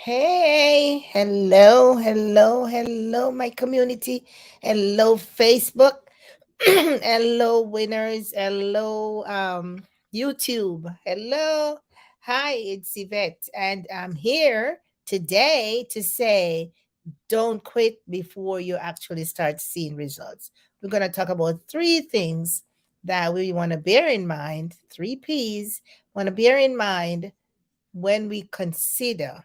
Hey, hello, my community. Hello, Facebook. Hello, winners. Hello, YouTube. Hello. Hi, it's Yvette, and I'm here today to say don't quit before you actually start seeing results. We're going to talk about three things that we want to bear in mind, three P's, want to bear in mind when we consider,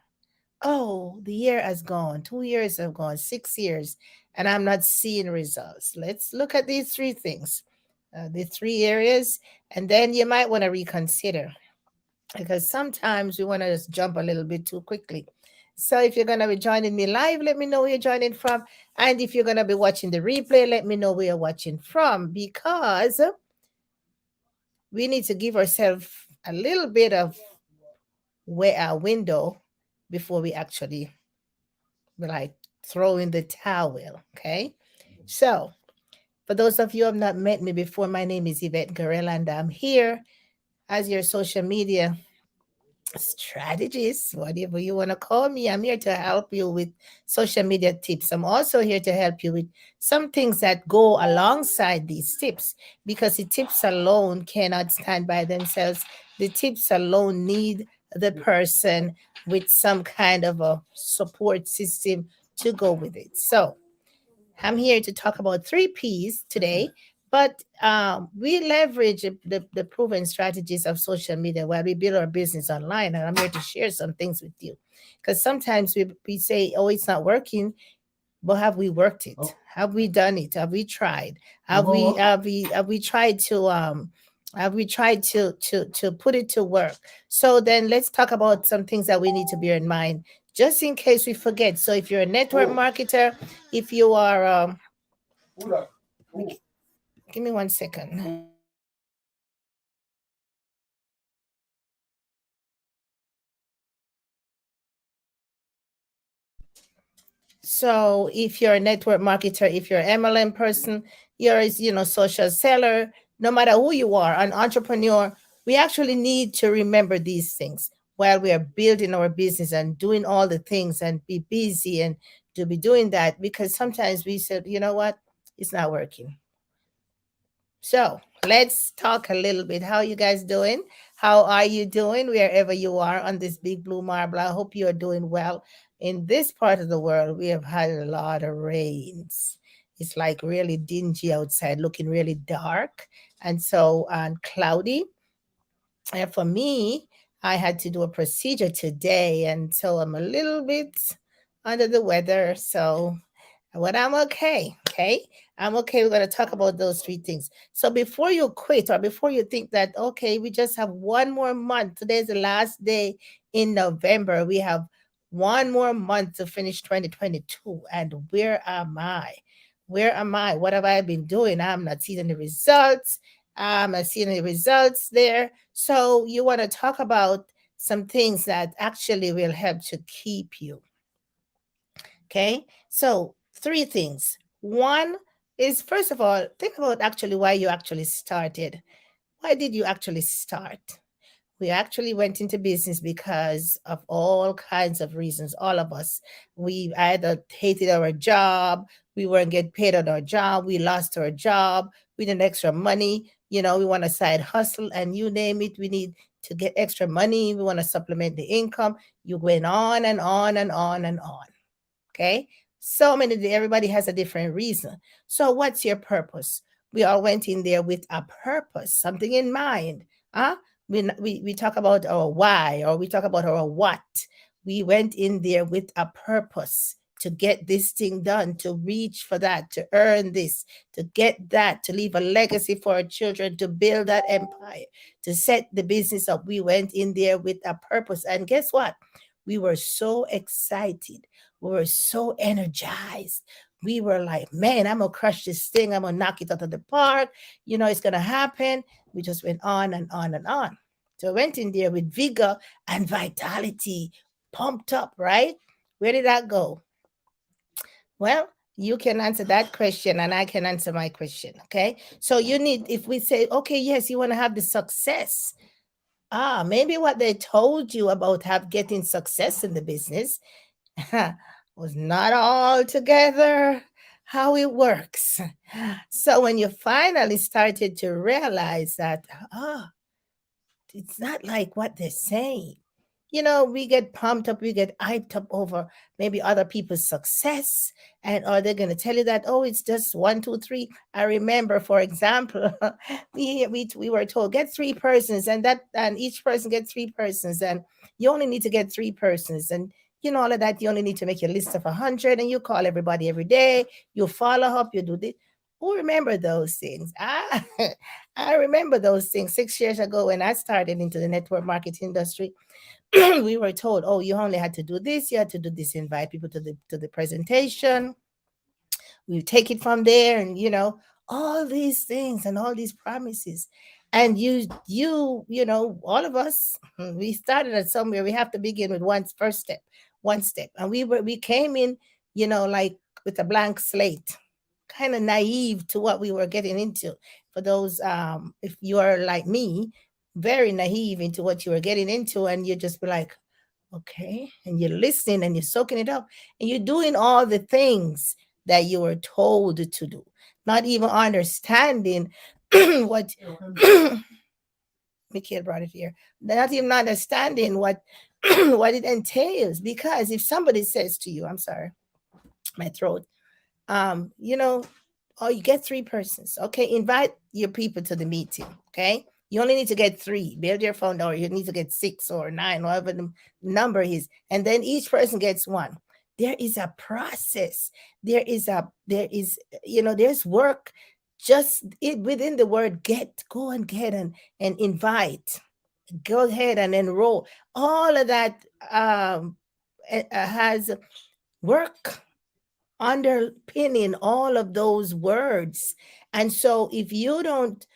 oh, the year has gone, 2 years have gone, 6 years, and I'm not seeing results. Let's look at these three things, the three areas, and then you might want to reconsider because sometimes we want to just jump a little bit too quickly. So if you're going to be joining me live, let me know where you're joining from. And if you're going to be watching the replay, let me know where you're watching from because we need to give ourselves a little bit of a window before we actually like throw in the towel. Okay. So, for those of you who have not met me before, my name is Yvette Gorell, and I'm here as your social media strategist, whatever you want to call me. I'm here to help you with social media tips. I'm also here to help you with some things that go alongside these tips because the tips alone cannot stand by themselves. The tips alone need the person with some kind of a support system to go with it. So, I'm here to talk about three P's today, but we leverage the proven strategies of social media while we build our business online. And I'm here to share some things with you. Because sometimes we say, oh, it's not working. But have we worked it? Have we done it? Have we tried? Have we tried to put it to work? So then let's talk about some things that we need to bear in mind just in case we forget. So if you're a network marketer, if you are give me 1 second. So if you're a network marketer, if you're an MLM person, you're social seller, no matter who you are, an entrepreneur, we actually need to remember these things while we are building our business and doing all the things and be busy and to be doing that because sometimes we said, you know what, it's not working. So let's talk a little bit. How you guys doing? How are you doing wherever you are on this big blue marble? I hope you are doing well. In this part of the world, we have had a lot of rains. It's like really dingy outside, looking really dark and cloudy. And for me, I had to do a procedure today, and so I'm a little bit under the weather. So but I'm okay. Okay. I'm okay. We're going to talk about those three things. So before you quit or before you think that, okay, we just have one more month, today's the last day in November. We have one more month to finish 2022. And where am I? Where am I? What have I been doing? I'm not seeing any results. I'm not seeing any results there. So you want to talk about some things that actually will help to keep you. Okay. So, three things. One is, first of all, think about actually why you actually started. Why did you actually start? We actually went into business because of all kinds of reasons, all of us. We either hated our job, we weren't getting paid on our job, we lost our job, we need extra money, we want a side hustle, and you name it, we need to get extra money, we want to supplement the income. You went on and on and on and on. Okay. So many, everybody has a different reason. So, what's your purpose? We all went in there with a purpose, something in mind. Huh? We talk about our why or we talk about our what. We went in there with a purpose to get this thing done, to reach for that, to earn this, to get that, to leave a legacy for our children, to build that empire, to set the business up. We went in there with a purpose. And guess what? We were so excited. We were so energized. We were like, man, I'm going to crush this thing. I'm going to knock it out of the park. It's going to happen. We just went on and on and on. So I went in there with vigor and vitality, pumped up, right? Where did that go? Well, you can answer that question and I can answer my question. Okay. So you need, if we say, okay, yes, you want to have the success, Maybe what they told you about have getting success in the business was not altogether how it works. So when you finally started to realize that, it's not like what they're saying. We get pumped up, we get hyped up over maybe other people's success, and are they going to tell you that, oh, it's just one, two, three? I remember, for example, we were told get three persons, and each person get three persons, and you only need to get three persons, and all of that. You only need to make your list of 100, and you call everybody every day. You follow up, you do this. Who remember those things? I remember those things 6 years ago when I started into the network marketing industry. We were told, oh, you only had to do this, you had to do this, invite people to the presentation. We take it from there, and all these things and all these promises. And all of us, we started at somewhere. We have to begin with one step. And we came in, like with a blank slate, kind of naive to what we were getting into. For those, if you are like me, very naive into what you were getting into, and you just be like, okay, and you're listening and you're soaking it up, and you're doing all the things that you were told to do, not even understanding what Mikhail brought it here, not even understanding what what it entails. Because if somebody says to you, I'm sorry, my throat, um, you know, oh, you get three persons. Okay, invite your people to the meeting. Okay, you only need to get three. Build your phone, or you need to get six or nine, whatever the number is, and then each person gets one. There is a process. There's work. Just it within the word get. Go and get and invite. Go ahead and enroll. All of that has work underpinning all of those words. And so if you don't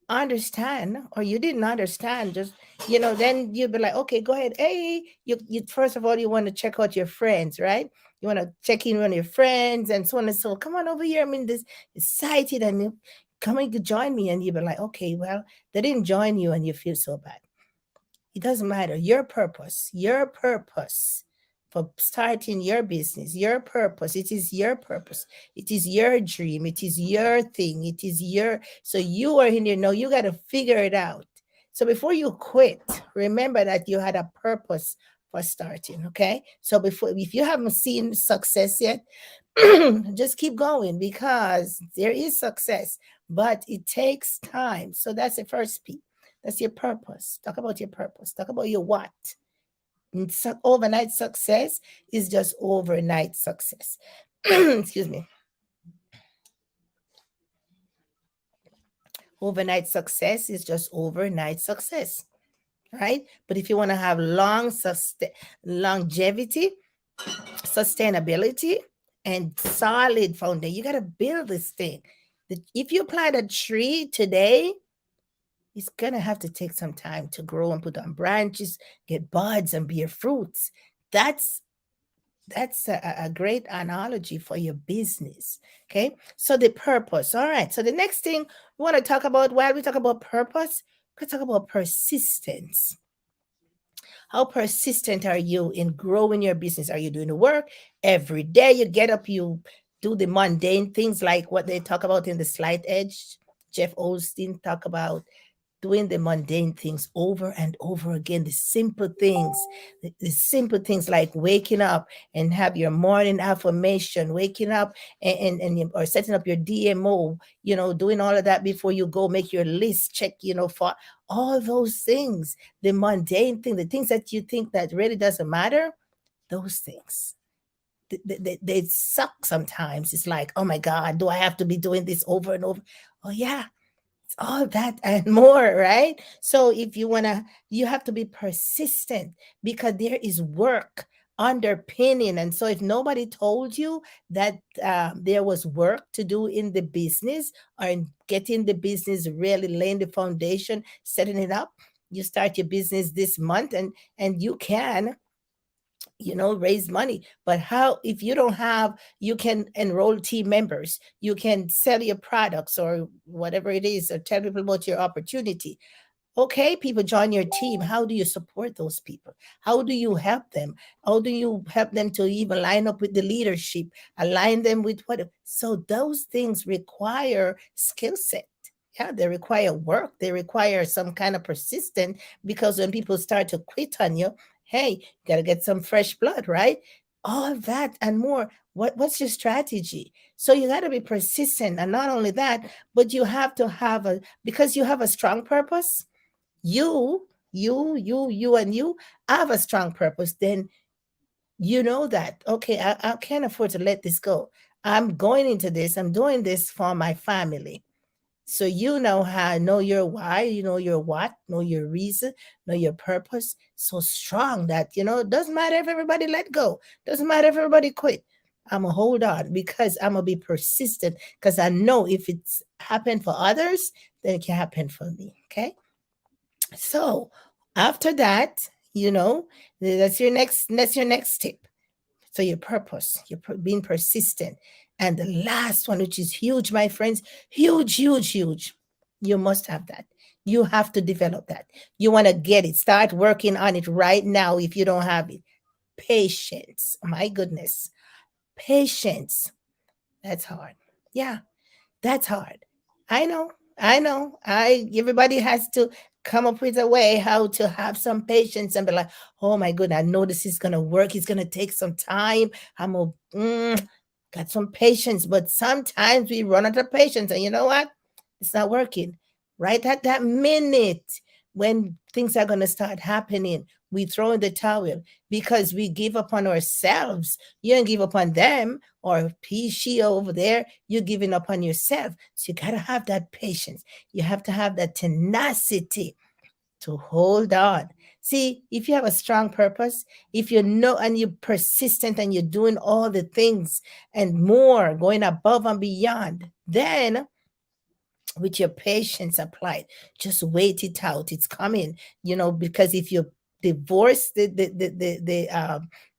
understand, or you didn't understand, just then you'll be like, okay, go ahead. Hey, you first of all, you want to check out your friends, right? You want to check in on your friends and so on and so. Come on over here. I'm in this excited, and you coming to join me, and you'll be like, okay, well, they didn't join you, and you feel so bad. It doesn't matter. Your purpose for starting your business, your purpose, it is your purpose. It is your dream. It is your thing. It is your, so you are in there. No, you got to figure it out. So before you quit, remember that you had a purpose for starting. Okay. So if you haven't seen success yet, just keep going, because there is success, but it takes time. So that's the first piece. That's your purpose. Talk about your purpose. Talk about your what. Overnight success is just overnight success. Excuse me. Overnight success is just overnight success, right? But if you want to have longevity, sustainability, and solid foundation, you got to build this thing. If you plant a tree today, it's gonna have to take some time to grow and put on branches, get buds, and bear fruits. That's that's a great analogy for your business. Okay, so the purpose. All right. So the next thing we want to talk about, while we talk about purpose, we talk about persistence. How persistent are you in growing your business? Are you doing the work every day? You get up, you do the mundane things like what they talk about in the Slight Edge. Jeff Osteen talk about doing the mundane things over and over again, the simple things like waking up and have your morning affirmation, waking up or setting up your DMO, doing all of that before you go, make your list, check, for all those things, the mundane thing, the things that you think that really doesn't matter, those things. They suck sometimes. It's like, oh my God, do I have to be doing this over and over? Oh yeah, all that and more, right? So if you have to be persistent, because there is work underpinning. And so if nobody told you that there was work to do in the business, or in getting the business really laying the foundation, setting it up, you start your business this month, and you can raise money. But how, if you don't have, you can enroll team members, you can sell your products or whatever it is, or tell people about your opportunity. Okay, people join your team. How do you support those people? How do you help them? How do you help them to even line up with the leadership, align them with what? So those things require skill set. Yeah, they require work. They require some kind of persistence, because when people start to quit on you, hey, you got to get some fresh blood, right? All of that and more. What's your strategy? So you got to be persistent. And not only that, but you have to have because you have a strong purpose, you and you have a strong purpose, then you know that, okay, I can't afford to let this go. I'm going into this, I'm doing this for my family. So you know how, know your why, you know your what, know your reason, know your purpose. So strong that, it doesn't matter if everybody let go, doesn't matter if everybody quit. I'm gonna hold on because I'm gonna be persistent, because I know if it's happened for others, then it can happen for me. Okay. So after that, that's your next tip. So your purpose, being persistent. And the last one, which is huge, my friends, huge, huge, huge. You must have that. You have to develop that. You want to get it. Start working on it right now if you don't have it. Patience. My goodness. Patience. That's hard. Yeah, that's hard. I know. I know. I Everybody has to come up with a way how to have some patience and be like, oh my goodness, I know this is gonna work. It's gonna take some time. I'm gonna got some patience, but sometimes we run out of patience, and you know what? It's not working. Right at that minute when things are gonna start happening, we throw in the towel because we give up on ourselves. You don't give up on them or she over there. You're giving up on yourself. So you gotta have that patience. You have to have that tenacity to hold on. See, if you have a strong purpose, if you know and you're persistent and you're doing all the things and more, going above and beyond, then with your patience applied, just wait it out. It's coming, because if you divorce the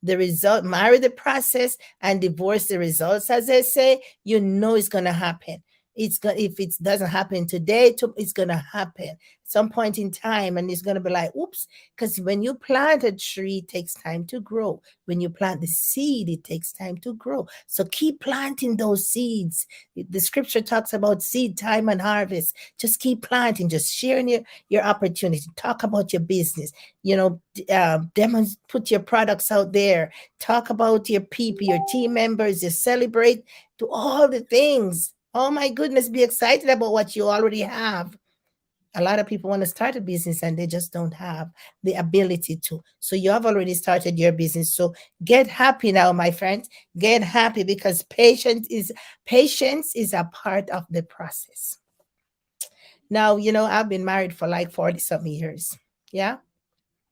result, marry the process and divorce the results, as they say, it's gonna happen. It's gonna If it doesn't happen today, it's gonna happen some point in time, and it's gonna be like, oops, because when you plant a tree, it takes time to grow. When you plant the seed, it takes time to grow. So keep planting those seeds. The scripture talks about seed time and harvest. Just keep planting, just sharing your opportunity. Talk about your business, put your products out there. Talk about your people, your team members. You celebrate, do all the things. Oh my goodness, be excited about what you already have. A lot of people want to start a business and they just don't have the ability to. So you have already started your business. So get happy now, my friends. Get happy, because patience is a part of the process. Now, I've been married for like 40 some years. Yeah.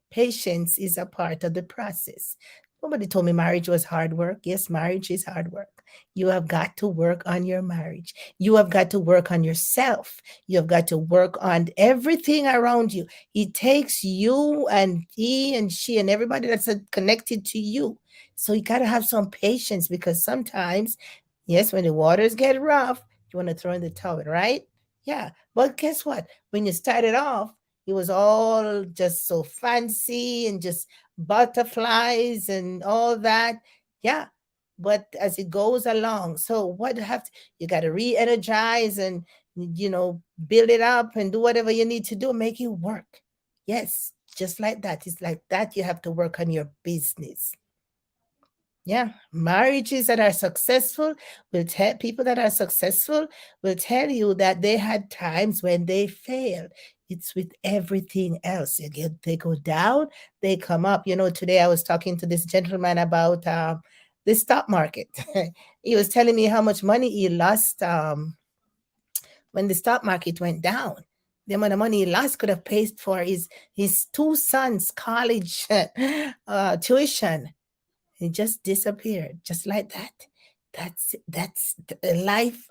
Patience is a part of the process. Nobody told me marriage was hard work. Yes, marriage is hard work. You have got to work on your marriage. You have got to work on yourself. You have got to work on everything around you. It takes you and he and she and everybody that's connected to you. So you got to have some patience, because sometimes, yes, when the waters get rough, you want to throw in the towel, right? Yeah. But guess what? When you started off, it was all just so fancy and just butterflies and all that. Yeah. But as it goes along, so you got to re-energize and build it up and do whatever you need to do, make it work. Yes, just like that. It's like that. You have to work on your business. Yeah, marriages that are successful will tell people that are successful will tell you that they had times when they failed. It's with everything else. They go down, they come up. Today I was talking to this gentleman about the stock market. He was telling me how much money he lost when the stock market went down. The amount of money he lost could have paid for his two sons' college tuition. It just disappeared, just like that. That's life,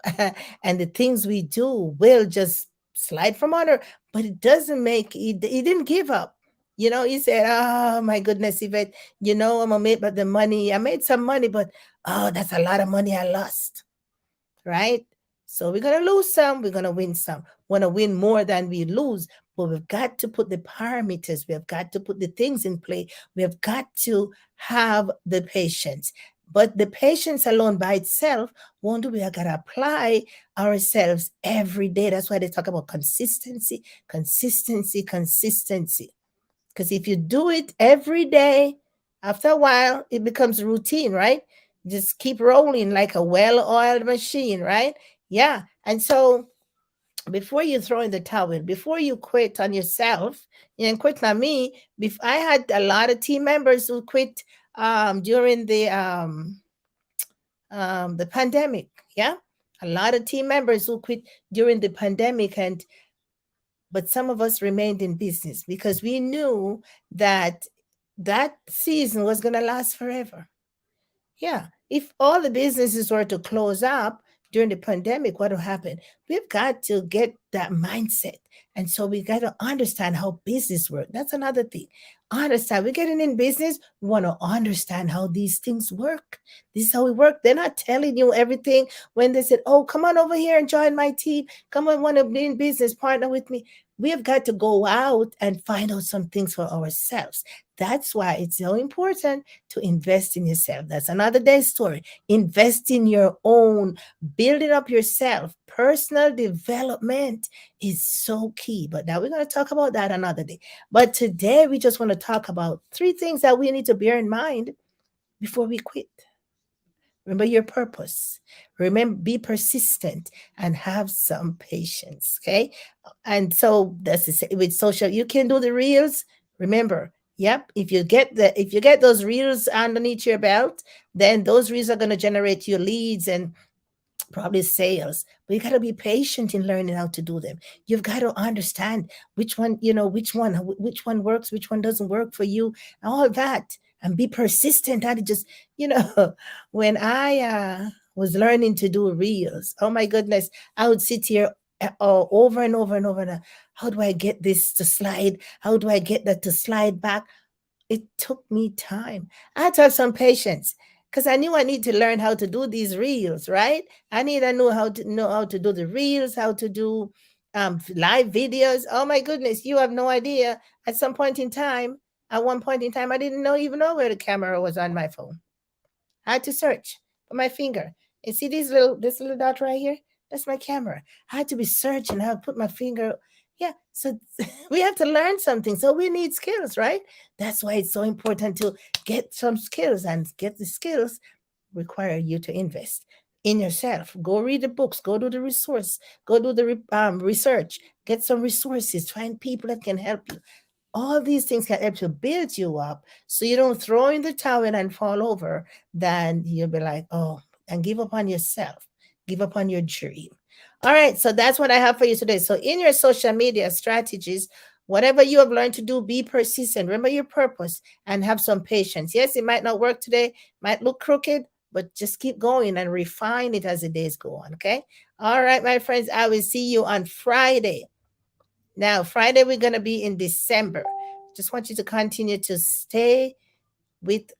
and the things we do will just slide from under. But it doesn't make he didn't give up. He said, "Oh my goodness, Yvette, I'm gonna make but the money. I made some money, but oh, that's a lot of money I lost." Right? So we're gonna lose some, we're gonna win some. Want to win more than we lose, but we've got to put the parameters, we have got to put the things in play, we have got to have the patience. But the patience alone by itself won't do. We have got to apply ourselves every day. That's why they talk about consistency, consistency, consistency. Because if you do it every day, after a while, it becomes routine, right? Just keep rolling like a well oiled machine, right? Yeah. And so before you throw in the towel, before you quit on yourself, and quit on me, I had a lot of team members who quit during the pandemic. Yeah. A lot of team members who quit during the pandemic, and but some of us remained in business because we knew that that season was going to last forever. Yeah. If all the businesses were to close up during the pandemic, what will happen? We've got to get that mindset. And so we got to understand how business works. That's another thing. Understand. We're getting in business. We want to understand how these things work. This is how we work. They're not telling you everything when they said, oh, come on over here and join my team. Come on, want to be in business, partner with me. We have got to go out and find out some things for ourselves. That's why it's so important to invest in yourself. That's another day's story. Invest in your own, building up yourself. Personal development is so key. But now we're going to talk about that another day. But today we just want to talk about 3 things that we need to bear in mind before we quit. Remember your purpose. Remember, be persistent and have some patience. Okay. And so that's with social. You can do the reels. Remember, yep. If you get those reels underneath your belt, then those reels are going to generate your leads and probably sales. But you got to be patient in learning how to do them. You've got to understand which one, which one works, which one doesn't work for you, and all that, and be persistent. I just, when I was learning to do reels, oh my goodness, I would sit here over and over and over. And how do I get this to slide? How do I get that to slide back? It took me time. I had to have some patience because I knew I need to learn how to do these reels, right? I know how to do the reels, how to do live videos. Oh my goodness, you have no idea. At some point in time, at one point in time, I didn't even know where the camera was on my phone. I had to search with my finger. And see this little dot right here? That's my camera. I had to be searching. I had to put my finger. Yeah. So we have to learn something. So we need skills, right? That's why it's so important to get some skills, and get the skills require you to invest in yourself. Go read the books, go do the resource, go do the research, get some resources, find people that can help you. All these things can help to build you up so you don't throw in the towel and fall over. Then you'll be like, oh, and give up on yourself, give up on your dream. All right, so that's what I have for you today. So in your social media strategies, whatever you have learned to do, be persistent. Remember your purpose and have some patience. Yes, it might not work today, might look crooked, but just keep going and refine it as the days go on. Okay. All right, my friends, I will see you on Friday. Now, Friday, we're going to be in December. Just want you to continue to stay with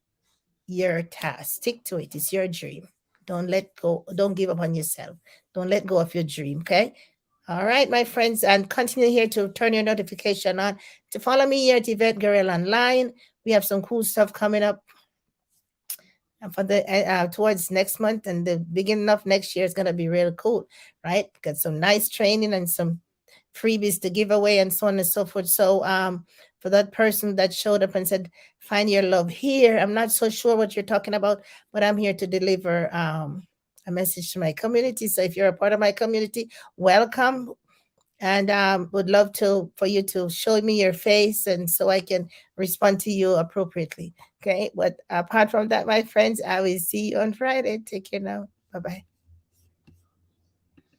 your task. Stick to it. It's your dream. Don't let go. Don't give up on yourself. Don't let go of your dream. Okay. All right, my friends, and continue here to turn your notification on to follow me here at Yvette Guerrero Online. We have some cool stuff coming up for the towards next month, and the beginning of next year is going to be real cool, right? Got some nice training and some freebies to give away and so on and so forth. So for that person that showed up and said, find your love here, I'm not so sure what you're talking about, but I'm here to deliver a message to my community. So if you're a part of my community, welcome. And would love for you to show me your face, and so I can respond to you appropriately. Okay. But apart from that, my friends, I will see you on Friday. Take care now. Bye-bye.